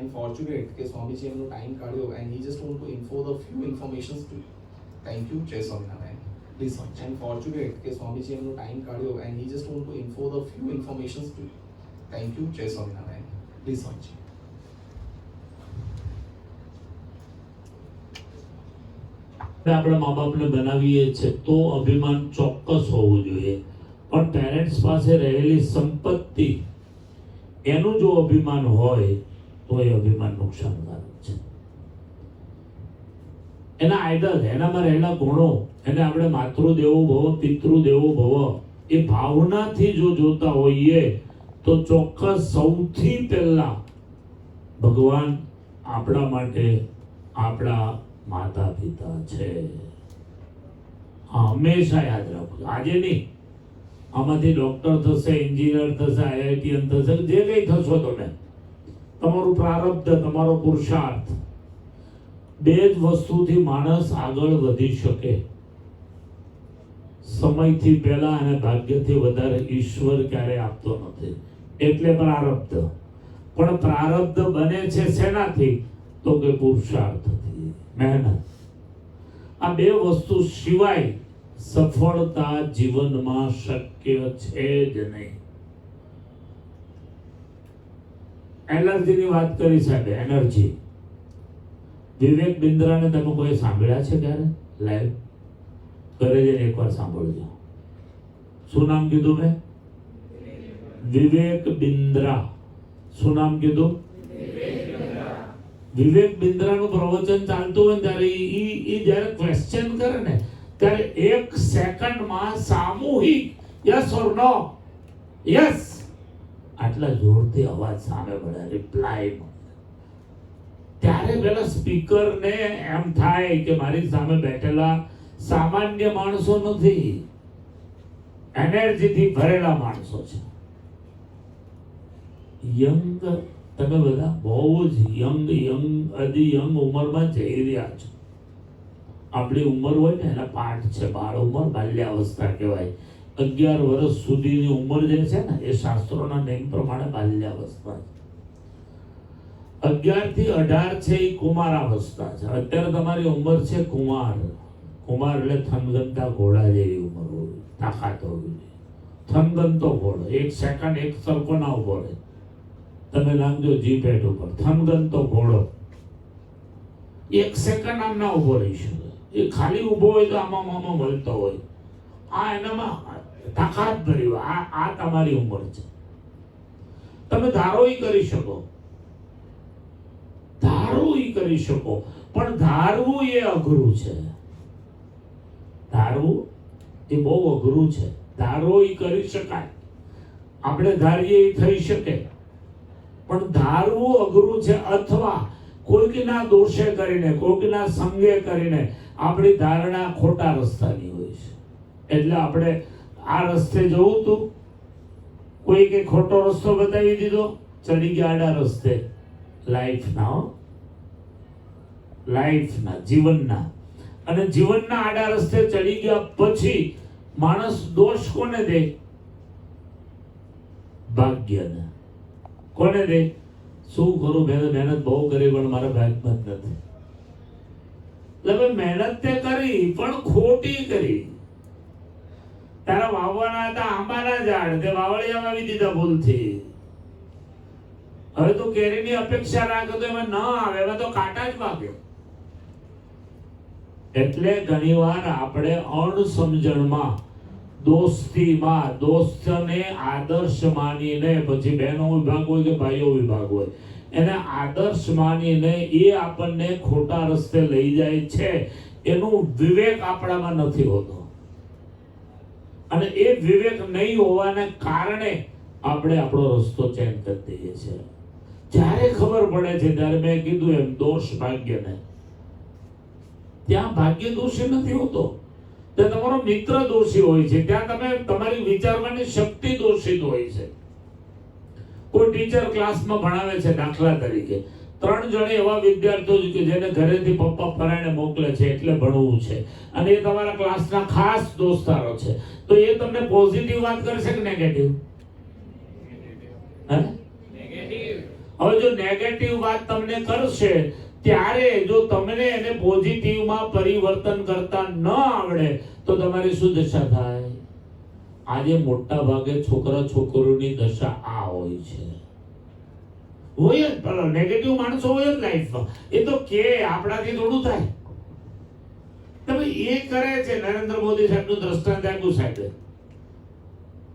and fortunate કે સ્વામીજી એમનો time કાઢ્યો and he just want to info the few informations to thank you જય Swaminarayan please and fortunate કે સ્વામીજી એમનો ટાઈમ કાઢ્યો and he just want to info the few informations to thank you જય Swaminarayan please Swamiji આપણા મા બાપને બનાવીએ છે તો અભિમાન ચોક્કસ હોવું જોઈએ, પણ પેરેન્ટ્સ પાસે રહેલી સંપત્તિ એનું જો અભિમાન હોય તો એ અભિમાન નુકસાનકારક છે. એના આઈડલ, એનામાં રહેલા ગુણો, એને આપણે માતૃદેવો ભવ પિતૃદેવો ભવ એ ભાવનાથી જો જોતા હોઈએ તો ચોક્કસ સૌથી પહેલા ભગવાન આપણા માટે આપણા માતા પિતા છે. હંમેશા યાદ રાખો. આજે નહીં, આમાંથી ડોક્ટર થશે, એન્જિનિયર થશે, આઈઆઈટીએન થશે, જે કંઈ થશો તમે, તમારું પ્રારબ્ધ, તમારો પુરુષાર્થ, બે જ વસ્તુથી માણસ આગળ વધી શકે. સમયથી પહેલા અને ભાગ્યથી વધારે ઈશ્વર ક્યારેય આપતો નથી, એટલે પ્રારબ્ધ. પણ પ્રારબ્ધ બને છે શેનાથી? તો કે પુરુષાર્થથી, મહેનત. આ બે વસ્તુ સિવાય સફળતા જીવનમાં શક્ય છે જ નહીં. એનર્જીની વાત કરી સાહેબ, એનર્જી. વિવેક બિંદ્રાને તમે કોઈ સાંભળ્યા છે ક્યારે લાઈવ? ઘરે જઈને એકવાર સાંભળજો. શું નામ કીધું મેં? વિવેક બિંદ્રા. શું નામ કીધું? વિવેક બિંદ્રાનું પ્રવચન ચાલતું હોય ત્યારે ઈ જ્યારે ક્વેશ્ચન કરે ને ત્યારે 1 સેકન્ડમાં સામૂહિક યસ ઓર નો, યસ આટલા જોરથી અવાજ સામે પડે રિપ્લાય. ત્યારે પેલા સ્પીકરને એમ થાય કે મારી સામે બેઠેલા સામાન્ય માણસો નથી, એનર્જીથી ભરેલા માણસો છે. યંગ, તમે બધા બહુ જ હજી યંગ ઉંમરમાં જઈ રહ્યા છો. આપણી ઉંમર હોય ને એના પાઠ છે. બાળ ઉંમર બાલ્યાવસ્થા કહેવાય. 11 વર્ષ સુધીની ઉંમર જે છે ને એ શાસ્ત્રોના નિયમ પ્રમાણે બાલ્યાવસ્થા છે. 11 થી 18 છે એ કુમારાવસ્થા છે. અત્યારે તમારી ઉંમર છે કુમાર. કુમાર એટલે થનગનતા ઘોડા જેવી ઉંમર હોવી, તાકાત હોવી. થનગનતો ઘોડો 1 સેકન્ડ એક સરખો ના ઉભો રહે. તમે નાખજો જીપેટ ઉપર થનગનતો ઘોડો 1 સેકન્ડ આમ ના ઉભો રહી શકે. એ ખાલી ઉભો હોય તો આમાં મળતો હોય. આ એનામાં તાકાત ભરી હોય. આ તમારી ઉંમર છે. તમે ધારો ઈ કરી શકો, કરી શકો, પણ ધારવું એ અઘરું છે. ધારવું એ બહુ અઘરું છે. ધારો ઈ કરી શકાય, આપણે ધારીએ એ થઈ શકે, પણ ધારવું અઘરું છે. અથવા કોઈકના દોષે કરીને, કોઈકના સંગે કરીને આપણી ધારણા ખોટા રસ્તાની હોય છે. એટલે આપણે આ રસ્તે જવું તું, કોઈકે ખોટો રસ્તો બતાવી દીધો, ચડી ગયા આડા રસ્તે. લાઈફના જીવનના અને જીવનના આડા રસ્તે ચડી ગયા પછી માણસ દોષ કોને દે? ભાગ્યને. કોને દે? શું કરું, મેં મહેનત બહુ કરી પણ મારા ભાગ્યમાં જ નથી. એટલે મહેનત તે કરી પણ ખોટી કરી. તારા વાવવાના હતા આંબાના ઝાડ, તે વાવળિયા વાવી દીધા ભૂલથી. હવે તો કેરીની અપેક્ષા રાખે તો એમાં ન આવે, એમાં તો કાંટા જ વાગે. એટલે ઘણીવાર આપણે અણસમજણમાં, દોસ્તીમાં, દોસ્તને આદર્શ માનીને, પછી બહેનો વિભાગ હોય કે ભાઈઓ વિભાગ હોય, એને આદર્શ માનીને એ આપણને ખોટા રસ્તે લઈ જાય છે. એનું વિવેક આપણામાં નથી હોતો, અને એ વિવેક નહીં હોવાને કારણે આપણે આપણો રસ્તો ચેન્જ કરી દઈએ છીએ. જ્યારે ખબર પડે છે ત્યારે મેં કીધું એમ દોષ ભાગ્યને. ત્યાં ભાગ્ય દોષી નથી હોતો, ત્યાં તમારો મિત્ર દોષી હોય છે. ત્યાં તમે તમારી વિચારવાની શક્તિ દોષિત હોય છે. કોઈ ટીચર ક્લાસમાં ભણાવે છે, દાખલા તરીકે 3 જણ એવા વિદ્યાર્થીઓ છે કે જેને ઘરેથી પપ્પા ફરાઈને મોકલે છે એટલે ભણવું છે, અને એ તમારા ક્લાસના ખાસ દોસ્તારો છે, તો એ તમને પોઝિટિવ વાત કરશે કે નેગેટિવ? હવે જો નેગેટિવ વાત તમને કરશે ત્યારે જો તમને એને પોઝિટિવમાં પરિવર્તન કરતા ન આવડે તો તમારી શું દશા થાય? આજે મોટા ભાગે છોકરા છોકરીઓની દશા આ હોય છે. હોય જ નેગેટિવ માણસો હોય જ લાઈફમાં. એ તો કે આપણાથી થોડું થાય. તમે એ કરે છે નરેન્દ્ર મોદી સાહેબનું દ્રષ્ટાંત આપ્યું સાહેબે.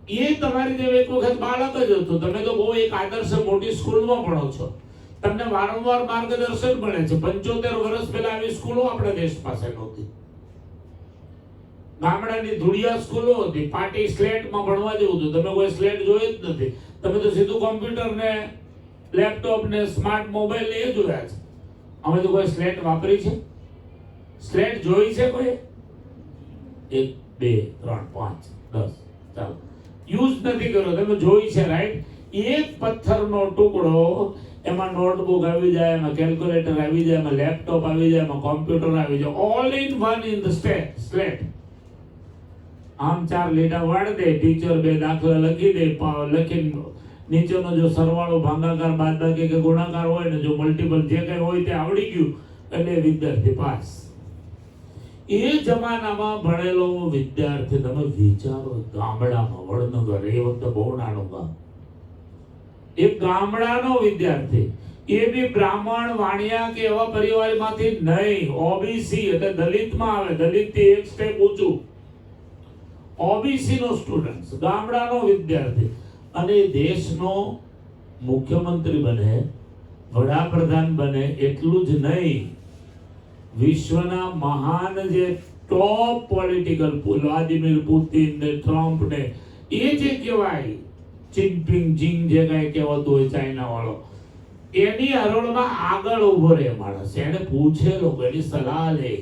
એ તમારી જેમ એક વખત બાળક જ હતું. તમે તો બહુ એક આદર્શ મોટી સ્કૂલમાં ભણો છો. તમને વારંવાર માર્ગદર્શન મળે છે. 75 વર્ષ પહેલા આવી સ્કૂલો આપણા દેશ પાસે નહોતી. ગામડાની ધૂળિયા સ્કૂલો હતી. પાટી સ્લેટમાં ભણવા જેવું હતું. તમે કોઈ સ્લેટ જોઈ જ નથી. તમે તો સીધું કોમ્પ્યુટર ને લેપટોપ ને સ્માર્ટ મોબાઈલ ને એ જોયા છે. અમે તો કોઈ સ્લેટ વાપરી છે? સ્લેટ જોઈ છે કોઈ? 1 2 3 5 10 ચાલો યુઝ નથી કર્યો. તમે જોઈ છે રાઈટ? એક પથ્થરનો ટુકડો, એમાં નોટબુક આવી જાય, એમાં કેલ્ક્યુલેટર આવી જાય, એમાં લેપટોપ આવી જાય, એમાં કોમ્પ્યુટર આવી જાય, all in one in the slate. આમ 4 લીટા વાળ દે, ટીચર 2 દાખલા લખી દે, લખીને નીચેનો જો સરવાળો ભાગાકાર બાદબાકી કે ગુણાકાર હોય ને, જો મલ્ટીપલ જે કંઈ હોય તે આવડી ગયું એટલે વિદ્યાર્થી પાસ. એ જમાનામાં ભણેલો વિદ્યાર્થી, તમે વિચારો, ગામડામાં વડનગર, એ વખતે બહુ નાનું ગામ, એક ગામડાનો વિદ્યાર્થી, એ બી બ્રાહ્મણ વાણિયા કે એવા પરિવારમાંથી નહીં, ઓબીસી એટલે દલિતમાં આવે, દલિતથી એક સ્ટેપ ઊંચું, ઓબીસી નો સ્ટુડન્ટ, ગામડાનો વિદ્યાર્થી, અને દેશનો મુખ્યમંત્રી બને, વડાપ્રધાન બને. એટલું જ નહીં, વિશ્વના મહાન જે ટોપ પોલિટિકલ, વ્લાદિમીર પુતિન ને ટ્રમ્પ ને એ જે કહેવાય ચિનપિંગ જીંગ જે કઈ કહેવાતું હોય ચાઇના વાળો, એની હરોળમાં આગળ ઉભો રહે માણસ. એને પૂછે લોકો, એની સલાહ લે.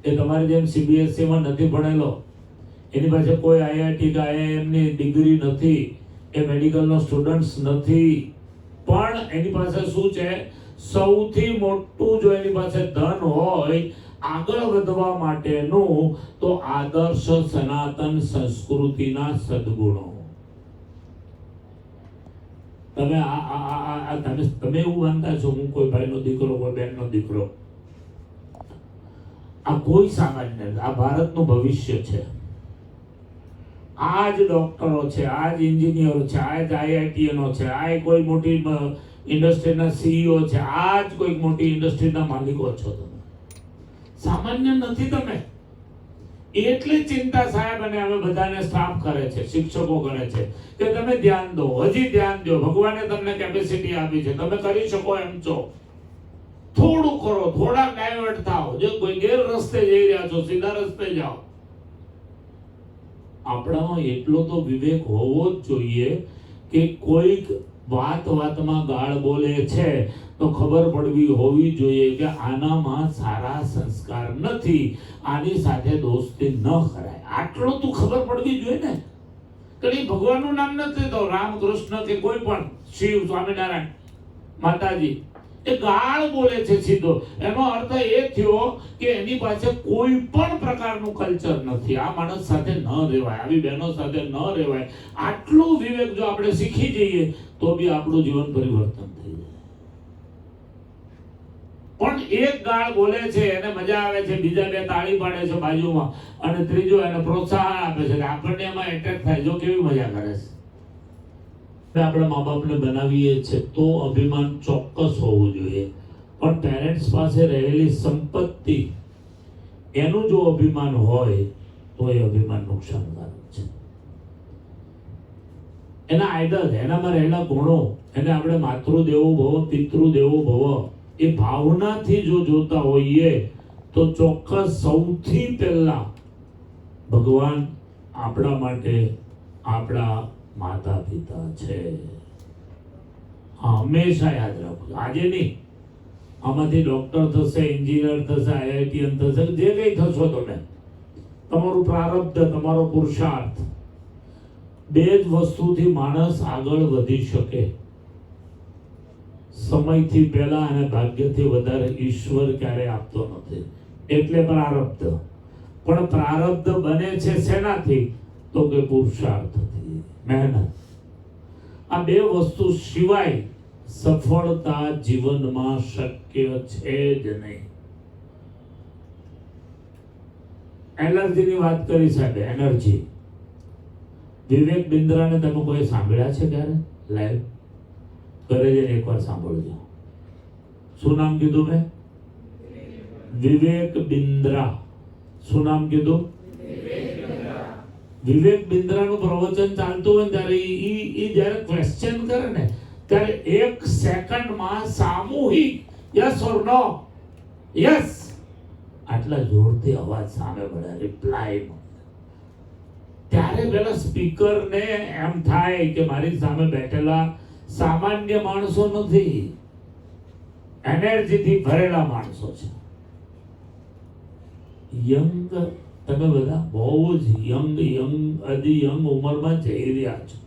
એ તમારી જેમ CBSE માં નથી ભણેલો, એની પાસે કોઈ IIT કે IIM ની ડિગ્રી નથી, એ મેડિકલનો સ્ટુડન્ટ્સ નથી, પણ એની પાસે શું છે? સૌથી મોટું જો એની પાસે ધન હોય આગળ વધવા માટેનું, તો આદર્શ સનાતન સંસ્કૃતિના સદગુણો. તમે તમે એવું માનતા છો હું કોઈ ભાઈનો દીકરો, કોઈ બહેનનો દીકરો? આ કોઈ સામાન્ય નથી. આ ભારતનું ભવિષ્ય છે. આ જ ડોક્ટરો છે, આ જ એન્જિનિયરો છે, આ જ IITનો છે, આ કોઈ મોટી ઇન્ડસ્ટ્રીના CEO છે, આ જ કોઈ મોટી ઇન્ડસ્ટ્રીના માલિકો છો. તમે સામાન્ય નથી. તમે એટલે ચિંતા સાહેબ અને અમે બધાને સ્ટાફ કરે છે, શિક્ષકો કરે છે કે તમે ધ્યાન દો, હજી ધ્યાન દો. ભગવાને તમને કેપેસિટી આપી છે, તમે કરી શકો એમ છો. થોડું કરો, થોડા ડાયવર્ટ થાઓ. જો કોઈ ગેર રસ્તે જઈ રહ્યા છો, સીધા રસ્તે જાઓ. આપણામાં એટલો તો વિવેક હોવો જ જોઈએ કે કોઈક વાતમાં ગાળ બોલે છે તો ખબર પડવી હોવી જોઈએ કે આનામાં સારા સંસ્કાર નથી, આની સાથે દોસ્તી ન કરાય. આટલો તો ખબર પડવી જોઈએ ને. કે ભગવાનનું નામ નથી તો રામ કૃષ્ણ કે કોઈ પણ, શિવ, સ્વામિનારાયણ, માતાજી, એ ગાળ બોલે છે સીધો. એનો અર્થ એ થયો કે એની પાસે કોઈ પણ પ્રકારનું કલ્ચર નથી. આ માણસ સાથે ન રહેવાય, આવી બહેનો સાથે ન રહેવાય. આટલું વિવેક જો આપણે શીખી જઈએ તો બી આપણું જીવન પરિવર્તન થઈ જાય. પણ એક ગાળ બોલે છે, એને મજા આવે છે, બીજા 2 તાળી પાડે છે બાજુમાં, અને ત્રીજો એને પ્રોત્સાહન આપે છે, આપણને એમાં એટેક થાય. જો કેવી મજા કરે છે. આપણા મા બાપને બનાવીએ છે તો અભિમાન ચોક્કસ હોવું જોઈએ, પણ પેરેન્ટ્સ પાસે રહેલી સંપત્તિ, એનું જો અભિમાન હોય તો એ અભિમાન નુકસાનકારક છે. એના આઈડલ, એનામાં રહેલા ગુણો, એને આપણે માતૃદેવો ભવ, પિતૃદેવો ભવ, એ ભાવનાથી જો જોતા હોઈએ તો ચોક્કસ સૌથી પહેલા ભગવાન આપણા માટે આપણા માતા પિતા છે. હંમેશા યાદ રાખો. આજે નહીં, આમાંથી ડોક્ટર થશે, એન્જિનિયર થશે, IITN થશે, જે કંઈ થશો તમે, તમારું પ્રારબ્ધ, તમારો પુરુષાર્થ, 2 જ વસ્તુથી માણસ આગળ વધી શકે. સમયથી પહેલા અને ભાગ્યથી વધારે ઈશ્વર ક્યારેય આપતો નથી. એટલે પ્રારબ્ધ. પણ પ્રારબ્ધ બને છે શેનાથી? તો કે પુરુષાર્થથી, મહેનત. આ 2 વસ્તુ સિવાય સફળતા જીવનમાં શક્ય છે જ નહીં. એનર્જીની વાત કરી સાહેબ, એનર્જી. વિવેક બિંદ્રાને તમે કોઈ સાંભળ્યા છે ક્યારે લાઈવ? ઘરે જઈને એકવાર સાંભળજો. શું નામ કીધું મેં? વિવેક બિંદ્રા. શું નામ કીધું? વિવેક બિંદ્રાનું પ્રવચન ચાલતું હોય ત્યારે ઈ જ્યારે ક્વેશ્ચન કરે ને ત્યારે 1 સેકન્ડમાં સામૂહિક યસ ઓર નો, યસ આટલા જોરથી અવાજ સામે પડે રિપ્લાય. ત્યારે પેલા સ્પીકરને એમ થાય કે મારી સામે બેઠેલા સામાન્ય માણસો નથી, એનર્જીથી ભરેલા માણસો છે. યંગ, તમે બધા બહુ જ હજી યંગ ઉંમરમાં જઈ રહ્યા છો.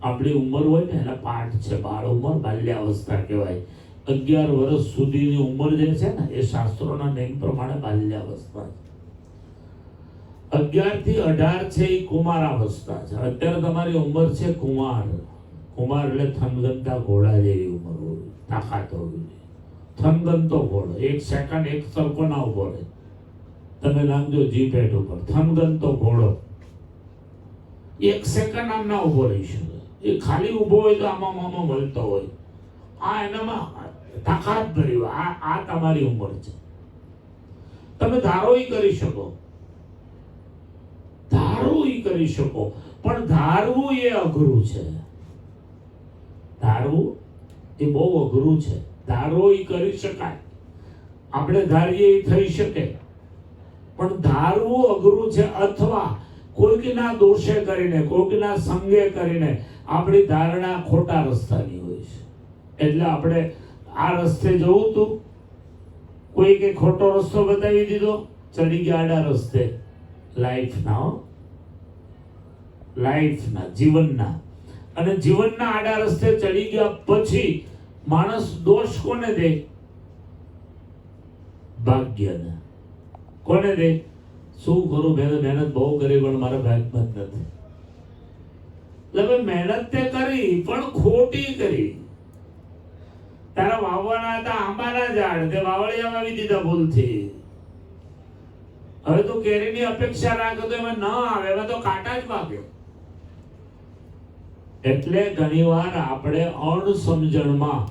આપણી ઉંમર હોય ને એના પાઠ છે. બાળ ઉંમર, બાલ્યાવસ્થા કહેવાય. 11 વર્ષ સુધીની ઉંમર જે છે ને એ શાસ્ત્રોના નિયમ પ્રમાણે બાલ્યાવસ્થા છે. 11 થી 18 છે એ કુમારાવસ્થા છે. અત્યારે તમારી ઉંમર છે કુમાર. કુમાર એટલે થનગનતા ઘોડા જેવી ઉંમર હોવી, તાકાત હોવી. થનગનતો ઘોડો 1 સેકન્ડ એક સરખો ના ઉભો રહે. તમે નાખજો જીપેટ ઉપર થનગનતો ઘોડો 1 સેકન્ડ આમ ના ઉભો રહી શકે. એ ખાલી ઉભો હોય તો આમાં વળતો હોય. આ એનામાં તાકાત ભરી હોય. આ તમારી ઉંમર છે. તમે ધારો ઈ કરી શકો, કરી શકો, પણ ધારવું એ અઘરું છે. ધારવું એ બહુ અઘરું છે. ધારો ઈ કરી શકાય, આપણે ધારીએ એ થઈ શકે, પણ ધારવું અઘરું છે. અથવા કોઈકના દોષે કરીને, કોઈકના સંગે કરીને આપણી ધારણા ખોટા રસ્તાની હોય છે. એટલે આપણે આ રસ્તે જવું તું, કોઈકે ખોટો રસ્તો બતાવી દીધો, ચડી ગયા આડા રસ્તે. લાઈફના જીવનના અને જીવનના આડા રસ્તે ચડી ગયા પછી માણસ દોષ કોને દે? ભાગ્યને. કોને દે? શું કરું, મેં મહેનત બહુ કરી પણ મારા ભાગમાં જ નથી. એટલે મહેનત તે કરી પણ ખોટી કરી. તારા વાવવાના હતા આંબાના ઝાડ, તે વાવળિયા વાવી દીધા ભૂલથી. હવે તું કેરીની અપેક્ષા રાખો તો એમાં ન આવે, એમાં તો કાંટા જ વાગ્યો. એટલે ઘણીવાર આપણે અણસમજણમાં,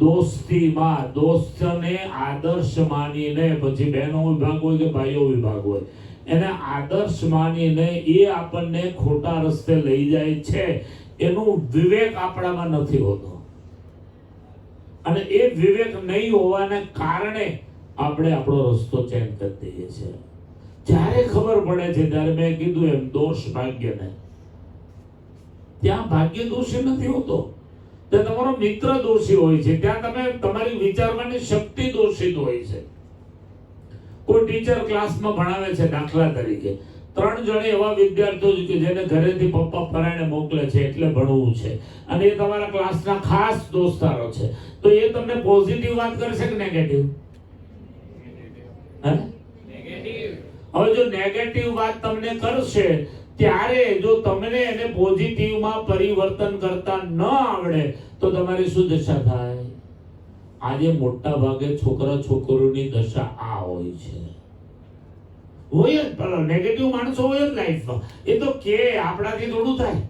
દોસ્તીમાં, દોસ્તને આદર્શ માનીને, પછી બહેનો વિભાગ હોય કે ભાઈઓ વિભાગ હોય, એને આદર્શ માનીને એ આપણને ખોટા રસ્તે લઈ જાય છે. એનું વિવેક આપણામાં નથી હોતો, અને એ વિવેક નહીં હોવાને કારણે આપણે આપણો રસ્તો ચેન્જ કરી દઈએ છીએ. જ્યારે ખબર પડે છે ત્યારે મેં કીધું એમ દોષ ભાગ્યને. ત્યાં ભાગ્ય દોષી નથી હોતો, ત્યાં તમારો મિત્ર દોષી હોય છે. ત્યાં તમે તમારી વિચારવાની શક્તિ દોષિત હોય છે. કોઈ ટીચર ક્લાસમાં ભણાવે છે, દાખલા તરીકે 3 જણ એવા વિદ્યાર્થીઓ છે કે જેને ઘરેથી પપ્પા ફરાઈને મોકલે છે એટલે ભણવું છે, અને એ તમારા ક્લાસના ખાસ દોસ્તારો છે, તો એ તમને પોઝિટિવ વાત કરશે કે નેગેટિવ? હવે જો નેગેટિવ વાત તમને કરશે ત્યારે જો તમને એને પોઝિટિવમાં પરિવર્તન કરતા ન આવડે તો તમારી શું દશા થાય? આજે મોટા ભાગે છોકરા છોકરીઓની દશા આ હોય છે. હોય જ નેગેટિવ માણસો હોય જ લાઈફમાં. એ તો કે આપણાથી થોડું થાય.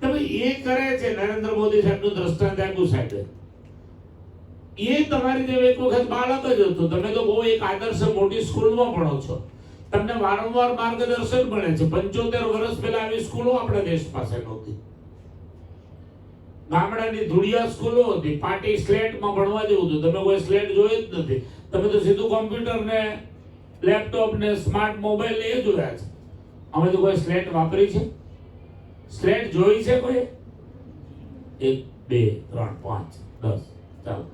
તમે એ કરે છે, નરેન્દ્ર મોદી સાહેબનું દ્રષ્ટાંત આપ્યું સાહેબે, એ તમારી જેમ એક વખત બાળક જ હતું. તમે તો બહુ એક આદર્શ મોટી સ્કૂલમાં ભણો છો, તમને વારંવાર માર્ગદર્શન મળે છે. 75 વર્ષ પહેલા આવી સ્કૂલો આપણા દેશ પાસે નહોતી. ગામડાની ધુળિયા સ્કૂલો હતી, પાટી સ્લેટમાં ભણવા જેવું હતું. તમે કોઈ સ્લેટ જોઈ જ નથી. તમે તો સીધું કોમ્પ્યુટર ને લેપટોપ ને સ્માર્ટ મોબાઈલ એ જોયા છે. અમે તો કોઈ સ્લેટ વાપરી છે? સ્લેટ જોઈ છે કોઈ? 1 2 3 5 10 ચાલો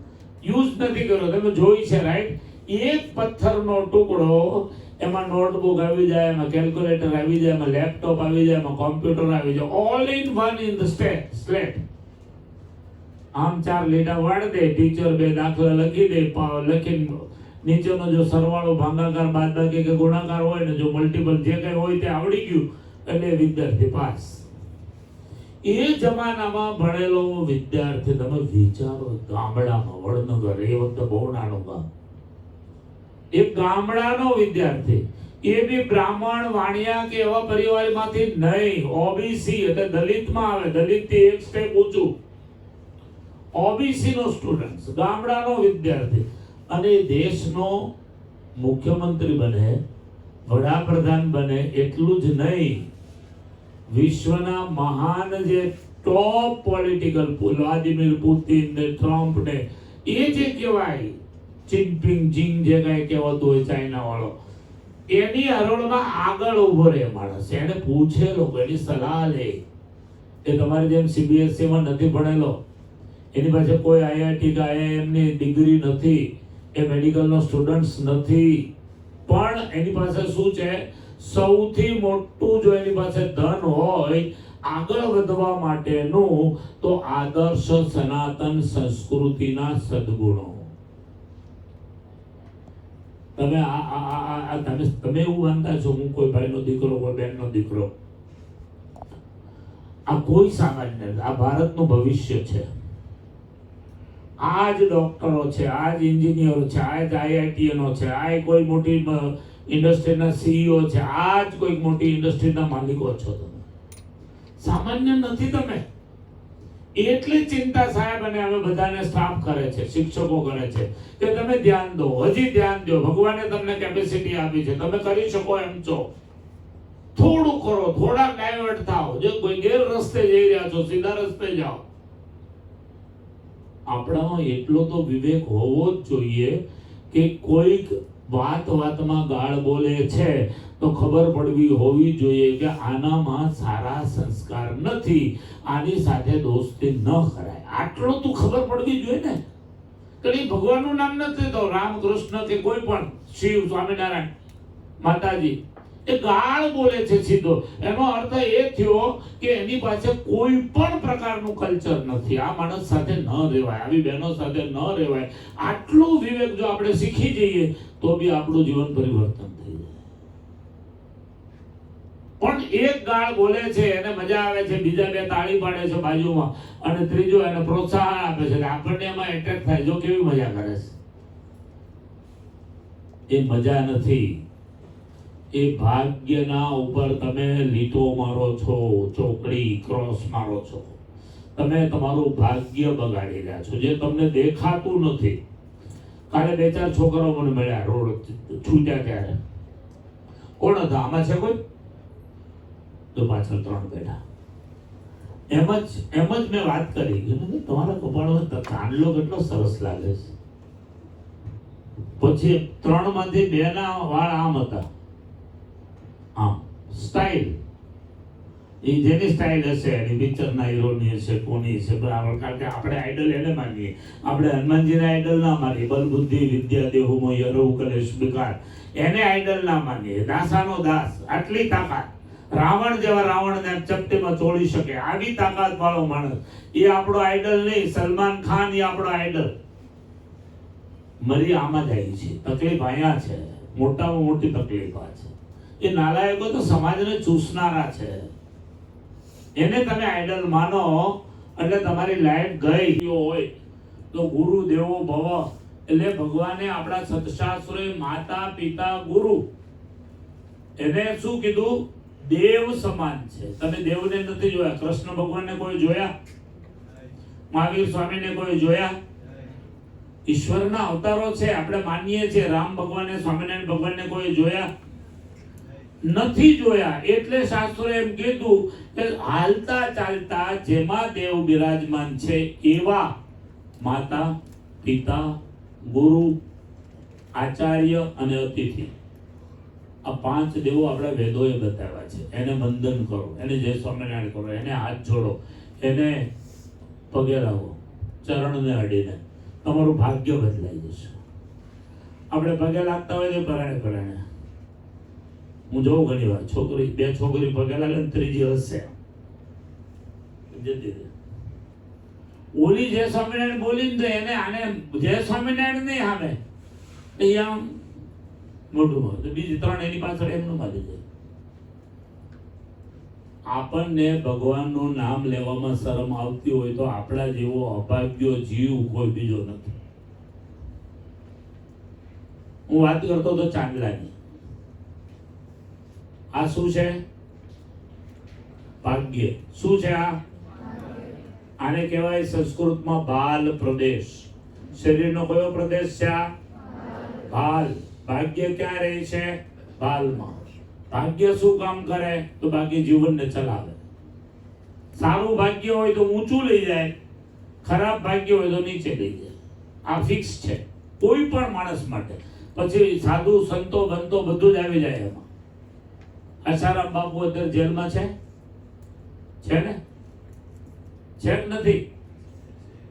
યુઝ નથી કર્યો, તમે જોઈ છે, રાઈટ? એક પથ્થરનો ટુકડો, એમાં નોટબુક આવી જાય, એમાં કેલ્ક્યુલેટર આવી જાય, એમાં લેપટોપ આવી જાય, એમાં કોમ્પ્યુટર આવી જાય, all in one in the slate. આમ 4 લીટા વાળ દે, ટીચર 2 દાખલા લખી દે, લખીને નીચેનો જો સરવાળો, ભાગાકાર, બાદબાકી કે ગુણાકાર હોય ને, જો મલ્ટીપલ જે કંઈ હોય તે આવડી ગયું એટલે વિદ્યાર્થી પાસ. એ જમાનામાં ભણેલો વિદ્યાર્થી, તમે વિચારો, ગામડામાં વડનગર, એ વખતે બહુ નાનું ગામ, એક ગામડાનો વિદ્યાર્થી, એ બી બ્રાહ્મણ વાણિયા કે એવા પરિવારમાંથી નહીં, ઓબીસી એટલે દલિતમાં આવે, દલિતથી એક સ્ટેપ ઊંચું, ઓબીસી નો સ્ટુડન્ટ, ગામડાનો વિદ્યાર્થી, અને દેશનો મુખ્યમંત્રી બને, વડાપ્રધાન બને, એટલું જ નહીં, વિશ્વના મહાન જે ટોપ પોલિટિકલ, વ્લાદિમીર પુતિન ને ટ્રમ્પ ને એ જે કહેવાય, ચિનપિંગ જીંગ જે કઈ કહેવાતું હોય ચાઇના વાળો, એની હરોળમાં આગળ ઉભો રહે માણસ, એને પૂછે લોકો, એની સલાહ લે. એ તમારી જેમ CBSE માં નથી ભણેલો, એની પાસે કોઈ IIT કે IIM ની ડિગ્રી નથી, એ મેડિકલનો સ્ટુડન્ટ્સ નથી, પણ એની પાસે શું છે, સૌથી મોટું જો એની પાસે ધન હોય આગળ વધવા માટેનું, તો આદર્શ સનાતન સંસ્કૃતિના સદગુણો. તમે તમે એવું માનતા છો હું કોઈ ભાઈનો દીકરો, કોઈ બહેનનો દીકરો, આ કોઈ સામાન્ય નથી, આ ભારતનું ભવિષ્ય છે. આ જ ડોક્ટરો છે, આ જ એન્જિનિયરો છે, આ જ IITનો છે, આ કોઈ મોટી ઇન્ડસ્ટ્રીના CEO છે, આ જ કોઈ મોટી ઇન્ડસ્ટ્રીના માલિકો છો. તમે સામાન્ય નથી. તમે એટલી ચિંતા સાહેબ અને અમે બધાને સ્ટાફ કરે છે, શિક્ષકો કરે છે કે તમે ધ્યાન દો, હજી ધ્યાન દો, ભગવાને તમને કેપેસિટી આપી છે, તમે કરી શકો એમ છો, થોડું કરો, થોડા ડાયવર્ટ થાઓ, જો કોઈ ગેર રસ્તે જઈ રહ્યા છો સીધા રસ્તે જાઓ. આપણામાં એટલો તો વિવેક હોવો જ જોઈએ કે કોઈક વાતમાં ગાળ બોલે છે તો ખબર પડવી હોવી જોઈએ કે આનામાં સારા સંસ્કાર નથી, આની સાથે દોસ્તી ન કરાય, આટલો તો ખબર પડવી જોઈએ ને. કે ભગવાનનું નામ નથી તો રામ કૃષ્ણ કે કોઈ પણ શિવ સ્વામિનારાયણ માતાજી, એ ગાળ બોલે છે સીધો, એનો અર્થ એ થયો કે એની પાસે કોઈ પણ પ્રકારનું કલ્ચર નથી, આ માણસ સાથે ન રહેવાય, આવી બહેનો સાથે ન રહેવાય. આટલું વિવેક જો આપણે શીખી જઈએ તો બી આપણું જીવન પરિવર્તન થઈ જાય. પણ એક ગાળ બોલે છે, એને મજા આવે છે, બીજા બે તાળી પાડે છે બાજુમાં, અને ત્રીજો એને પ્રોત્સાહન આપે છે, આપણને એમાં એટેક થાય, જો કેવી મજા કરે છે. એ મજા નથી, એ ભાગ્યના ઉપર તમે લીટો મારો છો, ચોકડી ક્રોસ મારો છો, તમે તમારું ભાગ્ય બગાડી રહ્યા છો, જે તમને દેખાતું નથી. કાલે 2-4 છોકરાઓ મને મળ્યા રોડ છૂટ્યા ત્યારે, કોણ હતા આમાં છે કોઈ? તો પાછળ 3 બેઠા. એમ જ મેં વાત કરી કે તમારા કપાળમાં કાંડલો કેટલો સરસ લાગે છે. પછી 3 માંથી 2 ના વાળ આમ હતા, આમ સ્ટાઇલ, એ જેની સ્ટાઇલ હશે એની પિક્ચરના હીરોની હશે, કોની છે બરાબર. કારણ કે આપણે આઈડલ એને માનીએ, આપણે હનુમાનજીને આઈડલ ના માનીએ, બલબુદ્ધિ વિદ્યા દેહુમો યરવ કલેશ વિકાર, એને આઈડલ ના માનીએ. દાસાનો દાસ, આટલી તાકાત, રાવણ જેવા રાવણને ચપટીમાં તોડી શકે આવી તાકાત વાળો માણસ, એ આપણો આઈડલ નહીં. સલમાન ખાન એ આપણો આઈડલ. મરી આમાં જાય છે, તકલીફ અહીંયા છે, મોટામાં મોટી તકલીફ આ છે. એ નાલાયકો તો સમાજને ચૂસનારા છે, એને તમે આઈડલ માનો એટલે તમારી લાઈફ ગઈ હોય. તો ગુરુ દેવો ભવ એટલે ભગવાને આપણા સત્શાસ્ત્રોએ માતા પિતા ગુરુ એને શું કીધું? દેવ સમાન છે. તમે દેવને નથી જોયા, કૃષ્ણ ભગવાનને કોઈ જોયા? મહાવીર સ્વામીને કોઈ જોયા? ઈશ્વરના અવતારો છે, આપણે માનીએ છીએ. રામ ભગવાનને, સ્વામિનારાયણ ભગવાનને કોઈ જોયા નથી? જોયા. એટલે શાસ્ત્રોએ એમ કીધું કે હાલતા ચાલતા જેમાં દેવ બિરાજમાન છે એવા માતા પિતા ગુરુ આચાર્ય અને અતિથિ, આ 5 દેવો આપણા વેદોએ બતાવ્યા છે. એને વંદન કરો, એને જય સ્વામિનારાયણ કરો, એને હાથ જોડો, એને પગે લાગો, ચરણને અડીને, તમારું ભાગ્ય બદલાઈ જશે. આપણે પગે લાગતા હોય તો પરાણે હું જોઉં ઘણી વાર છોકરી, 2 છોકરી પગે લાગે ને ત્રીજી હશે જતી રહે. ઓલી જય સ્વામિનારાયણ બોલી ને એને આને જય સ્વામિનારાયણ નહીં સામે આમ મોઢું, તો બીજી 3 એની પાછળ એમનું મારી જાય. આપણને ભગવાનનું નામ લેવામાં શરમ આવતી હોય તો આપણા જેવો અભાગ્યો જીવ કોઈ બીજો નથી. હું વાત કરતો હતો ચાંદલાની. આ શું છે? ભાગ્ય. શું છે આ? આને કહેવાય સંસ્કૃતમાં બાલ પ્રદેશ. શરીરનો કયો પ્રદેશ છે આ? બાલ. ભાગ્ય ક્યાં રહે છે? બાલમાં. ભાગ્ય શું કામ કરે? તો ભાગ્ય જીવનને ચલાવે. સારું ભાગ્ય હોય તો ઊંચું લઈ જાય, ખરાબ ભાગ્ય હોય તો નીચે લઈ જાય. આ ફિક્સ છે કોઈ પણ માણસ માટે. પછી સાધુ સંતો બંતો બધું જ આવી જાય એમાં. આસારામ બાપુ અત્યારે જેલમાં છે ને? છે કે નથી?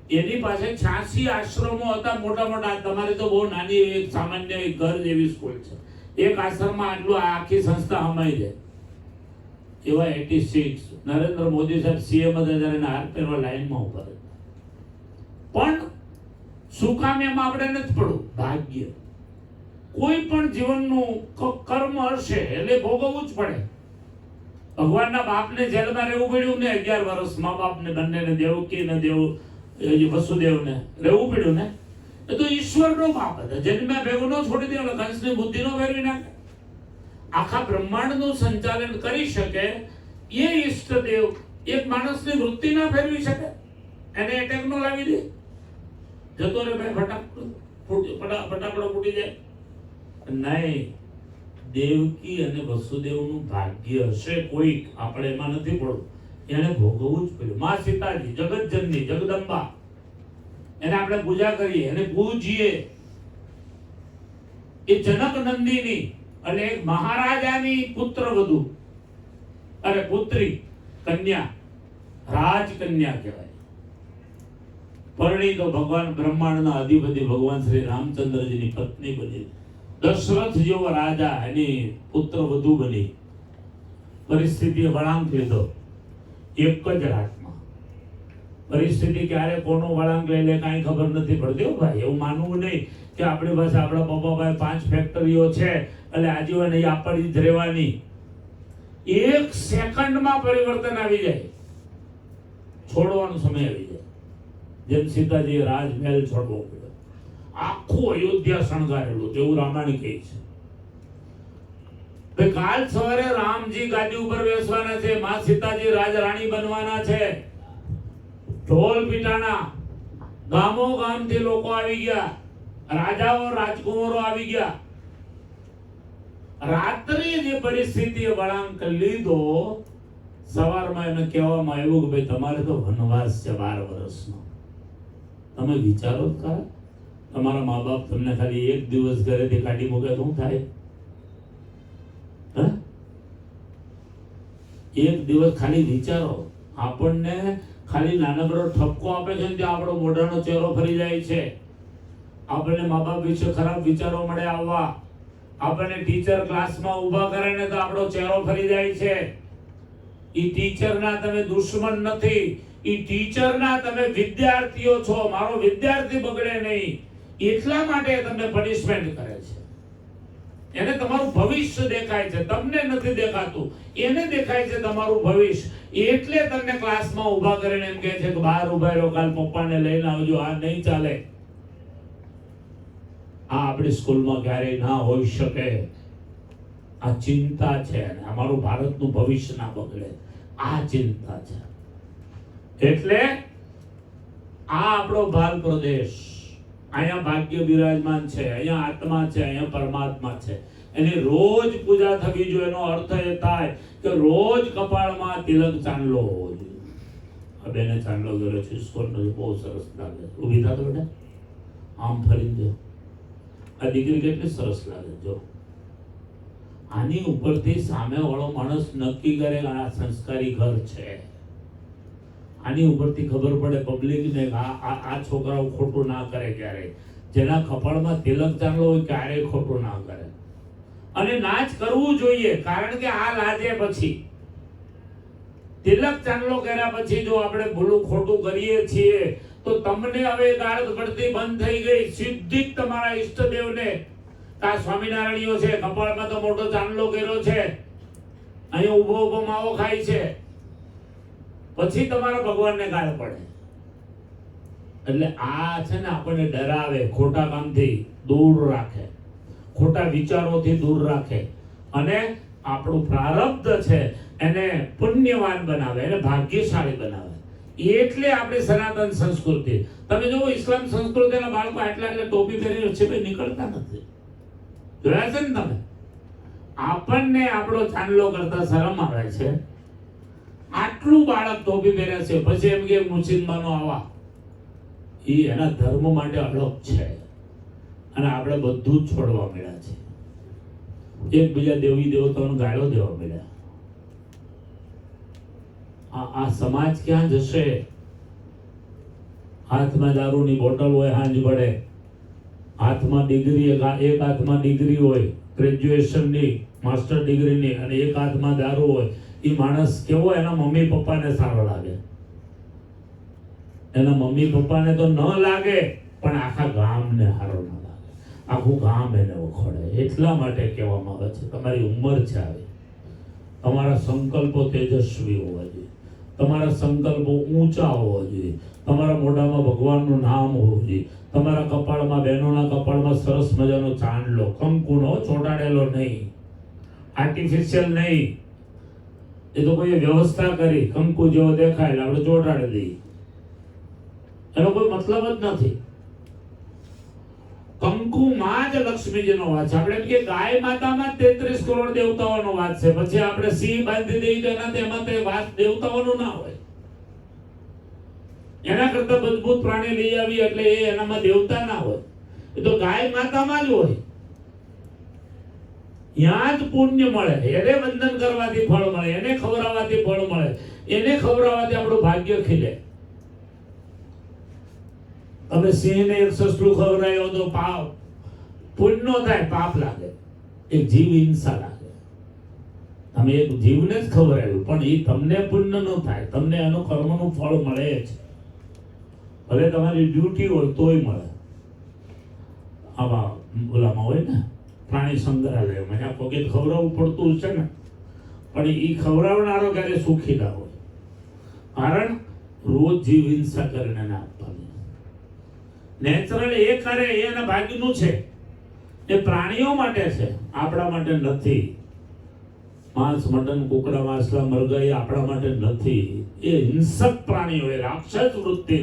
એની પાસે 86 આશ્રમો હતા મોટા મોટા. તમારે તો બહુ નાની એક સામાન્ય એક ઘર જેવી સ્કૂલ છે. એક આશ્રમમાં આટલું આખી સંસ્થા હમાઈ જાય એવા 86. નરેન્દ્ર મોદી સાહેબ સીએમ હતા ત્યારે હાર પહેરવા લાઈનમાં ઉભા હતા. પણ શું કામ એમાં આપણે નથી પડવું? ભાગ્ય. કોઈ પણ જીવનનું કર્મ હશે એટલે ભોગવવું જ પડે. ભગવાનના બાપને જેલમાં રહેવું પડ્યું ને 11 વર્ષ. મા બાપને બંનેને, દેવકી ને વસુદેવને રહેવું પડ્યું ને. એ તો ઈશ્વરનો બાપ હતા. જન્મ્યા ભેગું ન છોડી દે, કંસની બુદ્ધિ નો ફેરવી નાખે. આખા બ્રહ્માંડનું સંચાલન કરી શકે એ ઈષ્ટદેવ એક માણસની વૃત્તિ ના ફેરવી શકે? એને એટેક નો લાવી દે? જતો રે ભાઈ, ફટાકડો ફૂટી જાય? નહીં. દેવકી અને વસુદેવનું ભાગ્ય હશે કોઈક, આપણે એમાં નથી પડવું. એને ભોગવવું જ પડ્યું. માં સીતાજી જગતજનની જગદંબા, એને આપણે પૂજા કરીએ, એને પૂજીએ. એ જનક નંદિની અને એક મહારાજાની પુત્ર વધુ અરે પુત્રી કન્યા, રાજકન્યા કહેવાય. પરણી તો ભગવાન બ્રહ્માંડના અધિપતિ ભગવાન શ્રી રામચંદ્રજીની પત્ની બની. દશરથ જેવો રાજા એની પુત્ર વધુ બની. પરિસ્થિતિએ વળાંક લીધો એક જ રાતમાં. પરિસ્થિતિ ક્યારે કોનો વળાંક લઈ લે કાંઈ ખબર નથી પડતી ભાઈ. એવું માનવું નહીં કે આપણી પાસે આપણા પપ્પાભાઈ 5 ફેક્ટરીઓ છે એટલે આજીવન એ આપણી જ રહેવાની. એક સેકન્ડમાં પરિવર્તન આવી જાય, છોડવાનો સમય આવી જાય. જેમ સીતાજીએ રાજમહેલ છોડવો પડ્યો, આખું અયોધ્યા શણગારેલું, તેવું રામાયણ કહે છે. કાલ સવારે રામજી ગાદી ઉપર બેસવાના છે, માં સીતાજી રાજરાણી બનવાના છે. ઢોલ પીટાણા, ગામો ગામથી લોકો આવી ગયા, રાજાઓ રાજકુમારો આવી ગયા. રાત્રે જે પરિસ્થિતિએ વળાંક લીધો, સવારમાં એને કહેવામાં આવ્યું કે ભાઈ તમારે તો વનવાસ છે 12 વર્ષનો. તમે વિચારો ખરા, તમારા મા બાપ તમને ખાલી એક દિવસ ઘરેથી કાઢી મૂકે તો શું થાય? એક દિવસ ખાલી વિચારો. આપણને ખાલી નાનકડો ઠપકો આપે છે ત્યાં આપણો મોઢાનો ચહેરો ફરી જાય છે. આપણને મા બાપ વિશે ખરાબ વિચારો મળે આવવા. આપણને ટીચર ક્લાસમાં ઊભા કરે ને તો આપણો ચહેરો ફરી જાય છે. ઈ ટીચરના તમે દુશ્મન નથી, ઈ ટીચરના તમે વિદ્યાર્થીઓ છો. મારો વિદ્યાર્થી બગડે નહીં એટલા માટે તમને પનિશમેન્ટ કરે છે. એને તમારું ભવિષ્ય દેખાય છે, તમને નથી દેખાતું. એને દેખાય છે તમારું ભવિષ્ય, એટલે તમને ક્લાસમાં ઊભા કરીને એમ કહે છે કે બહાર ઊભા રહો, કાલ પપ્પાને લઈને આવજો. આ નહીં ચાલે. આ આપણી સ્કૂલમાં ક્યારેય ના હોઈ શકે. આ ચિંતા છે, અમારું ભારતનું ભવિષ્ય ના બગડે, આ ચિંતા છે. એટલે આ આપણો બાલ પ્રદેશ, અહીંયા ભાગ્ય બિરાજમાન છે, અહીંયા આત્મા છે, અહીંયા પરમાત્મા છે. એની રોજ પૂજા થવી જોઈએ. એનો અર્થ એ થાય કે રોજ કપાળમાં તિલક ચાંદલો હોવો જોઈએ. આ બેને ચાંદલો કર્યો છે, સ્કોરનો બહુ સરસ લાગે. ઊભી થા તો બેટા, આમ ફરી દો. આ દીકરી કેટલી સરસ લાગે. જો આની ઉપરથી સામે વાળો માણસ નક્કી કરે કે આ સંસ્કારી ઘર છે. આની ઉપરથી ખબર પડે પબ્લિકને આ છોકરાઓ ખોટું ના કરે ક્યારેય. જેના કપાળમાં તિલક ચાંદલો હોય ક્યારેય ખોટું ના કરે. અને ના જ કરવું જોઈએ, કારણ કે આ લાજે પછી તિલક ચાંદલો કર્યા પછી જો આપણે ભૂલું ખોટું કરીએ છીએ તો તમને હવે ગાળત પડતી બંધ થઈ ગઈ. સીધી જ તમારા ઈષ્ટદેવને આ સ્વામિનારાયણીઓ છે, કપાળમાં તો મોટો ચાંદલો કર્યો છે, અહીંયા ઉભો ઉભો માવો ખાય છે, પછી તમારા ભગવાનને ગાળ પડે. એટલે આ છે ને આપણને ડરાવે, ખોટા કામથી દૂર રાખે, ખોટા વિચારોથી દૂર રાખે અને આપણું પ્રારબ્ધ છે એને પુણ્યવાન બનાવે, એને ભાગ્યશાળી બનાવે. એટલે આપણી સનાતન સંસ્કૃતિ. તમે જો ઇસ્લામ સંસ્કૃતિના બાળકો આટલા ટોપી પહેરીને છે ભાઈ નીકળતા નથી. જોયા છે ને તમે? આપણને આપણો ચાંદલો કરતા શરમ આવે છે. આટલું બાળક ટોપી પહેરે છે, પછી એમ કે મુસલમાનો આવા. એ એના ધર્મ માટે અલગ છે અને આપણે બધું જ છોડવા મળ્યા છે. એકબીજા દેવી દેવતાઓને ગાળો દેવા મળ્યા. આ સમાજ ક્યાં જશે? હાથમાં દારૂની બોટલ હોય હાંજ પડે, હાથમાં ડિગ્રી, એક હાથમાં ડિગ્રી હોય ગ્રેજ્યુએશનની, માસ્ટર ડિગ્રીની, અને એક હાથમાં દારૂ હોય. એ માણસ કેવો એના મમ્મી પપ્પાને સારો લાગે? એના મમ્મી પપ્પાને તો ન લાગે, પણ આખા ગામને સારો ન લાગે. આખું ગામ એને વખોડે. એટલા માટે કહેવામાં આવે છે તમારી ઉંમર છે આવી, તમારા સંકલ્પો તેજસ્વી હોવા જોઈએ, તમારા સંકલ્પો ઊંચા હોવા જોઈએ, તમારા મોઢામાં ભગવાનનું નામ હોવું જોઈએ, તમારા કપાળમાં, બહેનોના કપાળમાં સરસ મજાનો ચાંદલો, કંકુનો, ચોંટાડેલો નહીં, આર્ટિફિશિયલ નહીં. એ તો કોઈ વ્યવસ્થા કરી, કંકુ જેવો દેખાય એટલે આપણે ચોંટાડી દઈએ. એનો કોઈ મતલબ જ નથી. કંકુમાં જ લક્ષ્મીજીનો વાસ છે. આપણે એમ કે ગાય માતામાં 33 કરોડ દેવતાઓનો વાસ છે, પછી આપણે સિંહ બાંધી દઈએ તો એમાં તે વાસ દેવતાઓનો ના હોય. એના કરતા મજબૂત પ્રાણી લઈ આવી એટલે એ એનામાં દેવતા ના હોય. એ તો ગાય માતામાં જ હોય. ત્યાં જ પુણ્ય મળે. એને વંદન કરવાથી ફળ મળે, એને ખવડાવવાથી ફળ મળે, એને ખવડાવવાથી આપણું ભાગ્ય ખીલે. તમે સિંહને એક સસલું ખવડાવ્યો તો પાપ પુણ્ય થાય, પાપ લાગે. એક જીવ હિંસા લાગે. તમે એક જીવને જ ખવડાવ્યું પણ એ તમને પુણ્ય ન થાય, તમને એનું કર્મનું ફળ મળે જ. ભલે તમારી ડ્યુટી હોય તોય મળે. આવા ઓલામાં હોય ને પ્રાણી સંગ્રહાલયમાં આ પગે ખવડાવવું પડતું છે ને, પણ એ ખવડાવનારો ક્યારે સુખી ના હોય. કારણ રોજ જીવ હિંસા કરીને ના આપવાની. નેચરલ એ કરે એ એના ભાગ્યનું છે. એ પ્રાણીઓ માટે છે, આપણા માટે નથી. માંસ, મટન, કુકડા, માછલા, મરઘા એ આપણા માટે નથી. એ હિંસક પ્રાણીઓ, એ રાક્ષસ વૃત્તિ.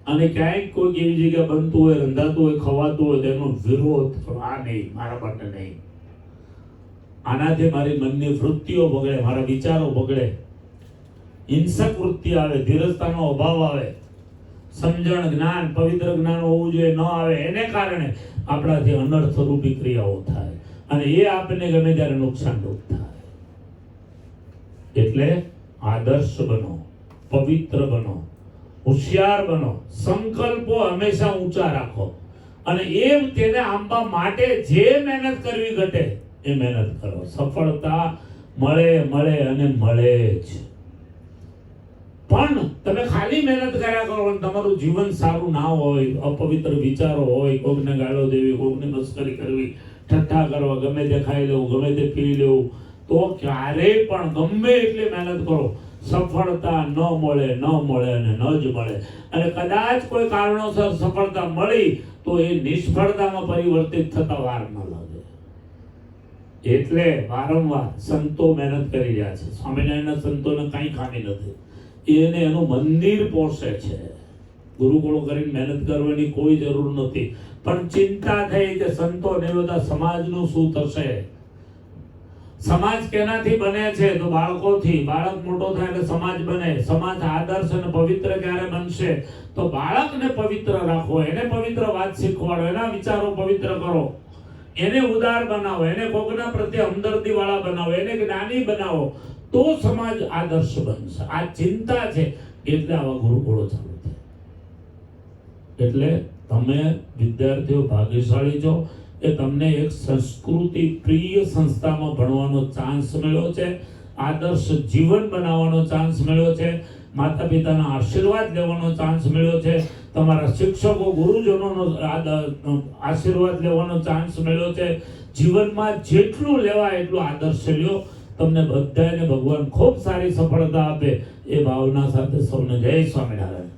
અને ક્યાંક કોઈ એવી જગ્યા બનતું હોય, રંધાતું હોય, ખવાતું હોય તો એનો વિરોધ કરો. આ નહીં, મારા માટે નહીં. આનાથી મારી મનની વૃત્તિઓ બગડે, મારા વિચારો બગડે, હિંસક વૃત્તિ આવે, ધીરજતાનો અભાવ આવે, સમજણ, જ્ઞાન, પવિત્ર જ્ઞાન હોવું જોઈએ ન આવે. એને કારણે આપણાથી અનર્થ રૂપી ક્રિયાઓ થાય અને એ આપણને ગમે ત્યારે નુકસાનરૂપ થાય. એટલે આદર્શ બનો, પવિત્ર બનો, હોશિયાર બનો, સંકલ્પો હંમેશા ઊંચા રાખો અને એ તેને આંબા માટે જે મહેનત કરવી ઘટે એ મહેનત કરો. સફળતા મળે મળે અને મળે જ. પણ તમે ખાલી મહેનત કર્યા કરો અને તમારું જીવન સારું ના હોય, અપવિત્ર વિચારો હોય, કોકને ગાળો દેવી, કોકને મસ્કરી કરવી, ઠઠ્ઠા કરવા, ગમે તે ખાઈ લેવું, ગમે તે પી લેવું, તો ક્યારેય પણ ગમે એટલી મહેનત કરો સફળતા ન મળે, ન મળે અને ન જ મળે. અને કદાચ કોઈ કારણોસર સફળતા મળી તો એ નિષ્ફળતામાં પરિવર્તિત થતા વાર ન લાગે. એટલે વારંવાર સંતો મહેનત કરી રહ્યા છે. સ્વામિનારાયણના સંતોને કઈ ખામી નથી. એને એનું મંદિર પોષે છે. ગુરુકુળો કરીને મહેનત કરવાની કોઈ જરૂર નથી. પણ ચિંતા થઈ કે સંતો ને બધા સમાજનું શું થશે. સમાજ કેનાથી બને છે? તો બાળકોથી. બાળક મોટો થાય એટલે સમાજ બને. સમાજ આદર્શ અને પવિત્ર ક્યારે બનશે? તો બાળકને પવિત્ર રાખો, એને પવિત્ર વાત શીખવાડો, એના વિચારો પવિત્ર કરો, એને ઉદાર બનાવો, એને કોકના પ્રત્યે હમદર્દી વાળા બનાવો, એને જ્ઞાની બનાવો, તો સમાજ આદર્શ બનશે. આ ચિંતા છે એટલે આવા ગુરુકુળો ચાલુ થાય. એટલે તમે વિદ્યાર્થીઓ ભાગ્યશાળી છો કે તમને એક સંસ્કૃતિ પ્રિય સંસ્થામાં ભણવાનો ચાન્સ મળ્યો છે, આદર્શ જીવન બનાવવાનો ચાન્સ મળ્યો છે, માતા પિતાના આશીર્વાદ લેવાનો ચાન્સ મળ્યો છે, તમારા શિક્ષકો ગુરુજનોનો આશીર્વાદ લેવાનો ચાન્સ મળ્યો છે. જીવનમાં જેટલું લેવાય એટલું આદર્શ લ્યો. તમને બધાને ભગવાન ખૂબ સારી સફળતા આપે એ ભાવના સાથે સૌને જય સ્વામિનારાયણ.